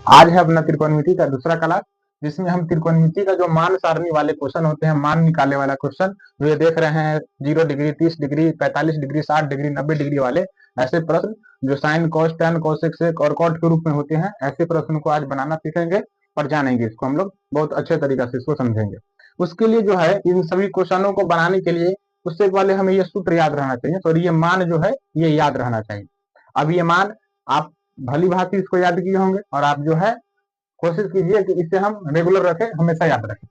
आज है अपना त्रिकोणमिति का दूसरा क्लास, जिसमें हम त्रिकोणमिति का जो मान सारणी वाले क्वेश्चन होते हैं, मान निकालने वाला क्वेश्चन, जो ये देख रहे हैं 0 degree, 30 degree, 45 degree, 60 degree, 90 degree वाले ऐसे प्रश्न जो sine cos tan cosec sec और कॉट के रूप में होते हैं, ऐसे प्रश्न को आज बनाना सीखेंगे और जानेंगे। इसको हम लोग बहुत अच्छे तरीके से इसको समझेंगे। उसके लिए जो है इन सभी क्वेश्चनों को बनाने के लिए उससे पहले हमें ये सूत्र याद रहना चाहिए, और ये मान जो है ये याद रहना चाहिए। अब ये मान आप भली भांति इसको याद किए होंगे, और आप जो है कोशिश कीजिए कि इसे हम रेगुलर रखें, हमेशा याद रखें।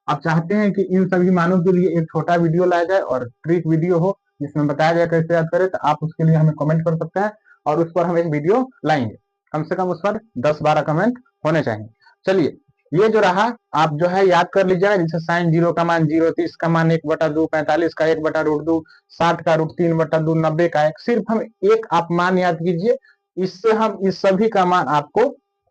आप चाहते हैं कि इन सभी मानों के लिए एक छोटा वीडियो लाया जाए और ट्रिक वीडियो हो जिसमें बताया जाए कैसे याद करें, तो आप उसके लिए हमें कमेंट कर सकते हैं और उस पर हम एक वीडियो लाएंगे। कम से कम उस पर 10-12 कमेंट होने चाहिए। चलिए, ये जो रहा आप जो है याद कर लीजिएगा। जैसे साइन 0 का मान 0, 30 का मान 1/2, 45 का 1/√2, 60 का √3/2, 90 का 1। सिर्फ हम एक आप मान याद कीजिए, इससे हम इस सभी का मान आपको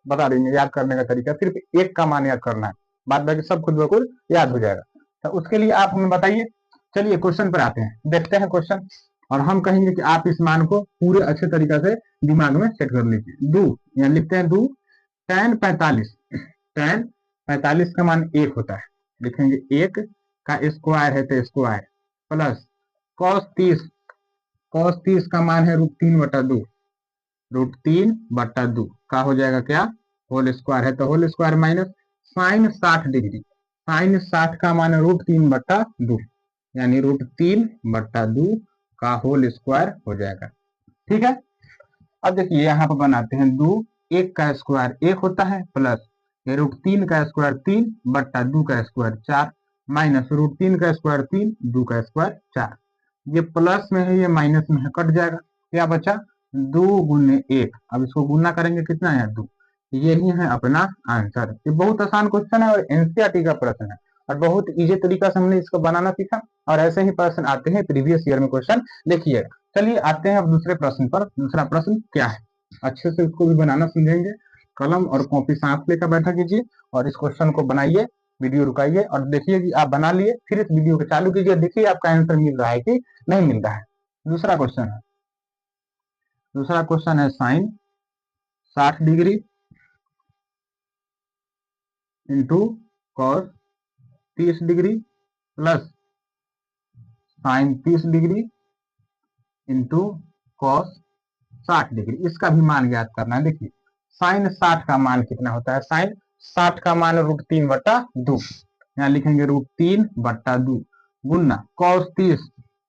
बता देंगे। याद करने का तरीका सिर्फ एक का मान याद करना है, बाद बाकी सब खुद ब खुद याद हो जाएगा। तो उसके लिए आप हमें बताइए। चलिए क्वेश्चन पर आते हैं, देखते हैं क्वेश्चन, और हम कहेंगे कि आप इस मान को पूरे अच्छे तरीके से दिमाग में सेट कर लीजिए। दो, यहाँ लिखते हैं दो, tan 45, tan 45 का मान 1 होता है। लिखेंगे 1 का स्क्वायर है तो स्क्वायर, प्लस cos 30, cos 30 का मान है √3/2, √3/2 का हो जाएगा क्या, होल स्क्वायर है तो whole square, minus sine 60 degree, sine 60 का मान है √3/2, यानी √3/2 का होल स्क्वायर हो जाएगा। ठीक है। अब देखिए यहाँ पर बनाते हैं दो, 1 का स्क्वायर 1 होता है, प्लस √3 का स्क्वायर 3/2 का स्क्वायर 4, माइनस √3 का स्क्वायर 3, 2 का स्क्वायर 4। ये प्लस में है, ये माइनस में है, कट जाएगा। क्या बचा, 2 गुने 1। अब इसको गुना करेंगे कितना है, 2। यही है अपना आंसर। ये बहुत आसान क्वेश्चन है और एनसीईआरटी का प्रश्न है, और बहुत इजी तरीका से हमने इसको बनाना सीखा, और ऐसे ही प्रश्न आते हैं प्रीवियस ईयर में क्वेश्चन। देखिए, चलिए आते हैं अब दूसरे प्रश्न पर। दूसरा प्रश्न क्या है, अच्छे से इसको भी बनाना समझेंगे। कलम और कॉपी साथ लेकर बैठा कीजिए और इस क्वेश्चन को बनाइए, वीडियो रुकाइए और देखिए कि आप बना लिए, फिर इस वीडियो को चालू कीजिए, देखिए आपका आंसर मिल रहा है कि नहीं मिल रहा है। दूसरा क्वेश्चन है, दूसरा क्वेश्चन है sine 60 degree into cos 30 degree plus sine 30 degree into cos 60 degree. इसका भी मान ज्ञात करना है। देखिए साइन 60 का मान कितना होता है, साइन 60 का मान √3/2, यहाँ लिखेंगे √3/2 गुना कॉस 30,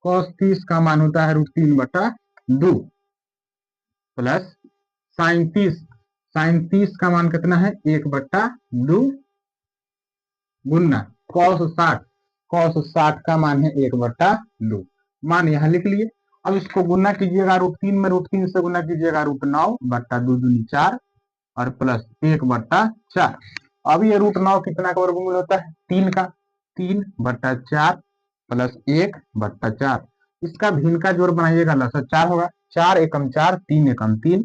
कॉस 30 का मान होता है √3/2 प्लस साइन 30, साइन 30 का मान कितना है 1/2 गुना कॉस 60, कॉस 60 का मान है 1/2। मान यहाँ लिख लिए। अब इसको गुना कीजिएगा √3 में, √3 से गुना कीजिएगा √9/2 दूनी 4 और प्लस 1/4। अब ये √9 कितना का वर्गमूल होता है, 3 का, 3/4 प्लस 1/4। इसका भिन्न का जोड़ बनाइएगा, लसत 4 होगा, 4 एकम 4, 3 एकम 3,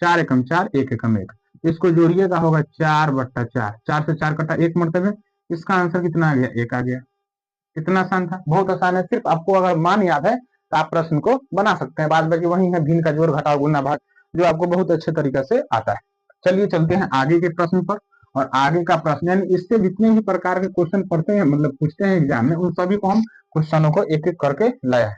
4 एकम 4, 1 एकम 1। इसको जोड़िएगा होगा 4/4, 4 से 4 कटा 1 मरतबे। इसका आंसर कितना आ गया, 1 आ गया। कितना आसान था, बहुत आसान है। सिर्फ आपको अगर मान याद है तो आप प्रश्न को बना सकते हैं, बाद बाकी वही है भिन्न का जोड़ घटाव गुना भाग, जो आपको बहुत अच्छे तरीके से आता है। चलिए चलते हैं आगे के प्रश्न पर। और आगे का प्रश्न यानी इससे जितने भी प्रकार के क्वेश्चन पढ़ते हैं, मतलब पूछते हैं एग्जाम में, उन सभी को हम क्वेश्चनों को एक एक करके लाया है।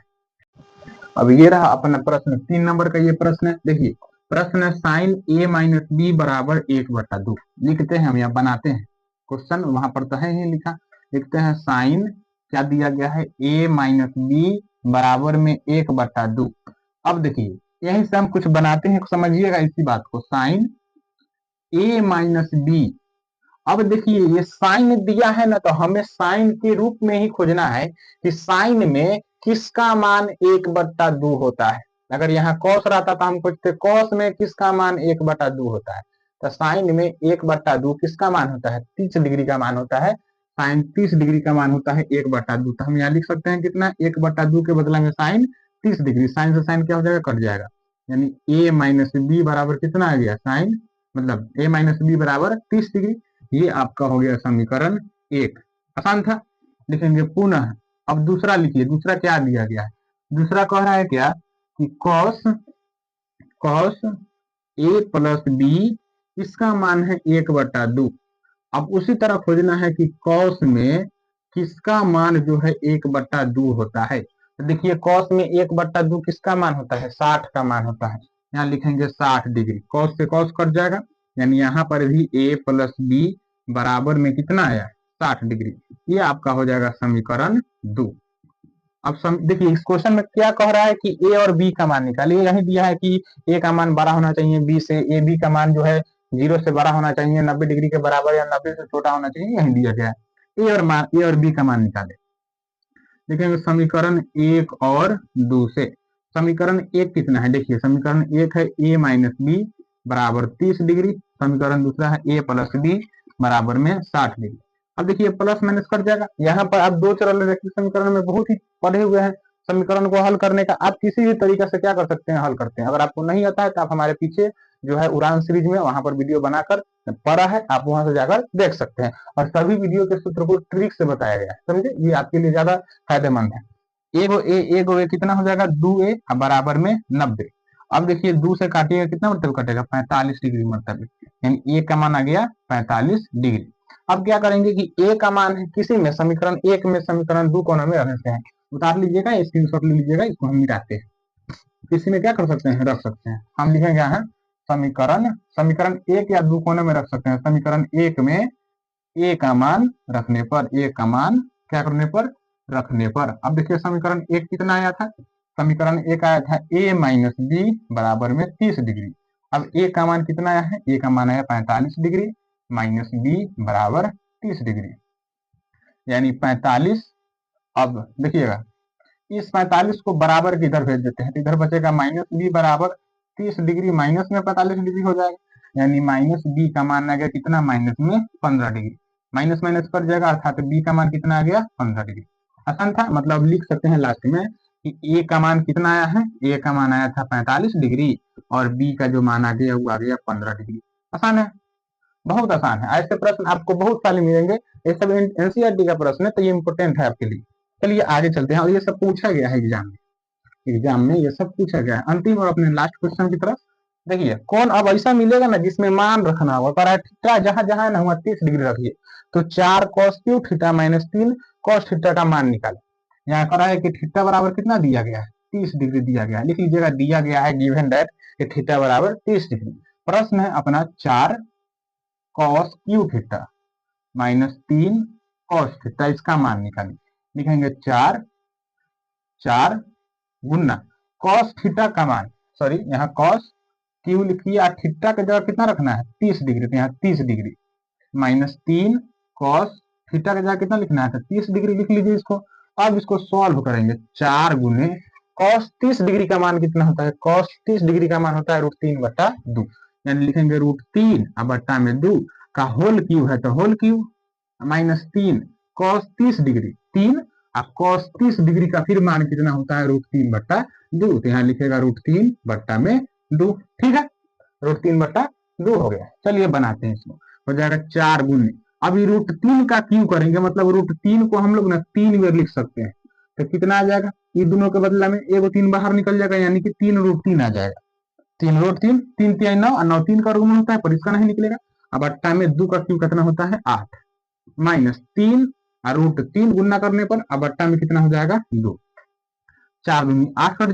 अब ये रहा अपना प्रश्न 3 नंबर का ये प्रश्न है। देखिए प्रश्न है साइन a माइनस बी बराबर 1/2। लिखते हैं हम, यहाँ बनाते हैं क्वेश्चन, वहां पर तो है ही लिखा। लिखते हैं साइन क्या दिया गया है, a माइनस बी बराबर में 1/2। अब देखिए यहीं से हम कुछ बनाते हैं, समझिएगा इसी बात को, साइन a माइनस बी। अब देखिए ये साइन दिया है ना, तो हमें साइन के रूप में ही खोजना है कि साइन में किसका मान 1/2 होता है। अगर यहाँ कॉस रहता तो हम पूछते कॉस में किसका मान 1/2 होता है, तो साइन में 1/2 किसका मान होता है, 30 डिग्री का मान होता है। साइन 30 डिग्री का मान होता है 1/2। तो हम यहाँ लिख सकते हैं कितना, 1/2 के बदला में साइन 30 डिग्री, साइन से साइन क्या हो जाएगा, कट जाएगा। यानी a माइनस बी बराबर कितना आ गया, साइन मतलब a माइनस बी बराबर 30 डिग्री। ये आपका हो गया समीकरण 1। आसान था। लिखेंगे पुनः। अब दूसरा लिखिए, दूसरा क्या दिया गया है, दूसरा कह रहा है क्या कि cos a प्लस बी इसका मान है 1/2। अब उसी तरह खोजना है कि कॉस में किसका मान जो है 1/2 होता है। तो देखिए कॉस में 1/2 किसका मान होता है, 60 का मान होता है। यहाँ लिखेंगे 60 डिग्री, कॉस से कॉस कट जाएगा, यानी यहाँ पर भी a प्लस बी बराबर में कितना आया, 60 डिग्री। ये आपका हो जाएगा समीकरण 2। अब देखिए इस क्वेश्चन में क्या कह रहा है कि ए और बी का मान निकालिए। यही दिया है कि ए का मान बड़ा होना चाहिए बी से, ए बी का मान जो है 0 से बड़ा होना चाहिए, 90 डिग्री के बराबर या 90 से छोटा होना चाहिए, यही दिया गया है। ए और बी का मान निकाले। देखेंगे समीकरण 1 और 2 से। समीकरण 1 कितना है, देखिए समीकरण 1 है a माइनस बी बराबर 30 डिग्री। समीकरण दूसरा है a प्लस बी बराबर में 60 डिग्री। अब देखिए प्लस माइनस कट जाएगा। यहाँ पर आप दो चरण रैखिक समीकरण में बहुत ही पढ़े हुए हैं। समीकरण को हल करने का आप किसी भी तरीके से क्या कर सकते हैं, हल करते हैं। अगर आपको नहीं आता है तो आप हमारे पीछे जो है उड़ान सीरीज में वहां पर वीडियो बनाकर पढ़ा है, आप वहां से जाकर देख सकते हैं। और सभी वीडियो के सूत्र को ट्रिक से बताया गया है, समझे, ये आपके लिए ज्यादा फायदेमंद है। एगो ए कितना हो जाएगा, 2a बराबर में 90। अब देखिए 2 से काटिएगा कितना मतलब कटेगा, 45 डिग्री मतलब, यानी ए का मान आ गया 45 डिग्री। अब क्या करेंगे कि ए का मान है किसी में समीकरण 1 में समीकरण 2 कोनों में रखते हैं। उतार लीजिएगा, स्क्रीनशॉट ले लीजिएगा, इसको हम मिटाते हैं। किसी में क्या कर सकते हैं, रख सकते हैं। हम लिखेंगे यहाँ समीकरण 1 या 2 कोने में रख सकते हैं। समीकरण 1 में ए का मान रखने पर, ए का मान क्या करने पर, रखने पर। अब देखिए समीकरण 1 कितना आया था, समीकरण 1 आया था a माइनस बी बराबर में 30 डिग्री। अब a का मान कितना आया है, a का मान आया 45 डिग्री माइनस b बराबर 30 डिग्री, यानी 45। अब देखिएगा इस 45 को बराबर के इधर भेज देते हैं तो इधर बचेगा माइनस बी बराबर 30 डिग्री माइनस में 45 डिग्री हो जाएगा, यानी माइनस बी का मान आ गया कितना, माइनस में 15 डिग्री। माइनस माइनस कर जाएगा अर्थात बी का मान कितना आ गया, 15 डिग्री। आसान था, मतलब लिख सकते हैं लास्ट में कि ए का मान कितना आया है, ए का मान आया था 45 डिग्री और बी का जो मान आ गया वो आ गया 15 डिग्री। आसान है, बहुत आसान है। ऐसे प्रश्न आपको बहुत सारे मिलेंगे, ये सब एनसीईआरटी का प्रश्न है तो ये इंपोर्टेंट है आपके लिए। चलिए आगे चलते हैं। और ये सब पूछा गया है एग्जाम में ये सब पूछा गया है। अंतिम और अपने लास्ट क्वेश्चन की तरफ देखिए, कौन अब ऐसा मिलेगा ना जिसमें मान रखना होगा, पर थीटा जहां जहां है ना वहां 30 डिग्री रखिए। तो 4 cos cube theta minus 3 cos theta का मान निकाले। यहाँ करा है कि थीटा बराबर कितना दिया गया है, 30 डिग्री दिया गया है। लिख लीजिएगा, दिया गया है गिवन दैट कि थीटा बराबर 30 डिग्री। प्रश्न है अपना 4 cos cube theta minus 3 cos theta, इसका मान निकालिए। लिखेंगे 4 गुना cos थीटा का मान, सॉरी यहाँ cos क्यू लिखिए और थीटा की जगह कितना रखना है, 30 डिग्री, तो यहाँ 30 डिग्री माइनस 3 cos थीटा की जगह कितना लिखना है, 30 डिग्री लिख लीजिए इसको। अब इसको सॉल्व करेंगे, 4 गुने cos 30 डिग्री का मान कितना होता है, cos 30 डिग्री का मान होता है √3/2, यानी लिखेंगे √3 और बट्टा में 2 का होल क्यू है तो होल क्यू माइनस 3 cos 30 डिग्री 3 और cos 30 डिग्री का फिर मान कितना होता है, √3/2, तो यहाँ लिखेगा √3/2। ठीक है, √3/2 हो गया। चलिए बनाते हैं इसको, हो जाएगा 4 गुने, अभी √3 का क्यू करेंगे, मतलब √3 को हम लोग ना 3 बार लिख सकते हैं। तो कितना आ जाएगा, ये दोनों के बदला में एगो 3 बाहर निकल जाएगा, यानी कि 3√3 आ जाएगा। 3√3 3 3 9 और 9 3 का वर्गमूल होता है, पर इसका नहीं निकलेगा। अब 8 में 2 का क्यू कितना होता है, 8 माइनस 3 और √3 गुना करने पर अब 8 में कितना हो जाएगा, 2। 4 दूनी 8 कट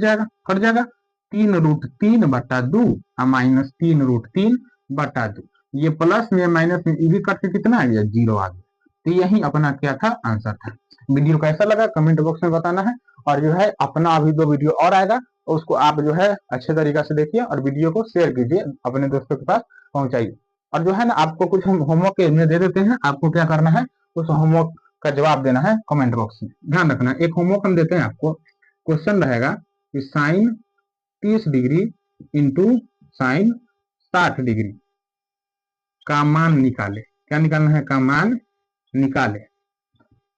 जाएगा 3√3/2 और माइनस 3√3/2। ये प्लस में माइनस में ये भी कट के कितना आ गया, 0 आ गया। तो यही अपना क्या था, आंसर था। वीडियो कैसा लगा कमेंट बॉक्स में बताना है। और जो है अपना अभी 2 वीडियो और आएगा, उसको आप जो है अच्छे तरीका से देखिए और वीडियो को शेयर कीजिए, अपने दोस्तों के पास पहुंचाइए। और जो है ना आपको कुछ हम होमवर्क में दे देते हैं, आपको क्या करना है, उस होमवर्क का जवाब देना है कमेंट बॉक्स में। ध्यान रखना, एक होमवर्क हम देते हैं आपको, क्वेश्चन रहेगा कि sine 30 degree into sine 60 degree का मान निकाले। क्या निकालना है, का मान निकाले।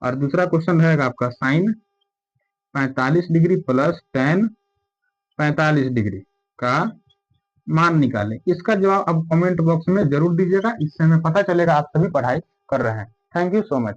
और दूसरा क्वेश्चन रहेगा आपका sine 45 degree plus tan 45 degree का मान निकाले। इसका जवाब अब कमेंट बॉक्स में जरूर दीजिएगा, इससे हमें पता चलेगा आप सभी पढ़ाई कर रहे हैं। Thank you so much.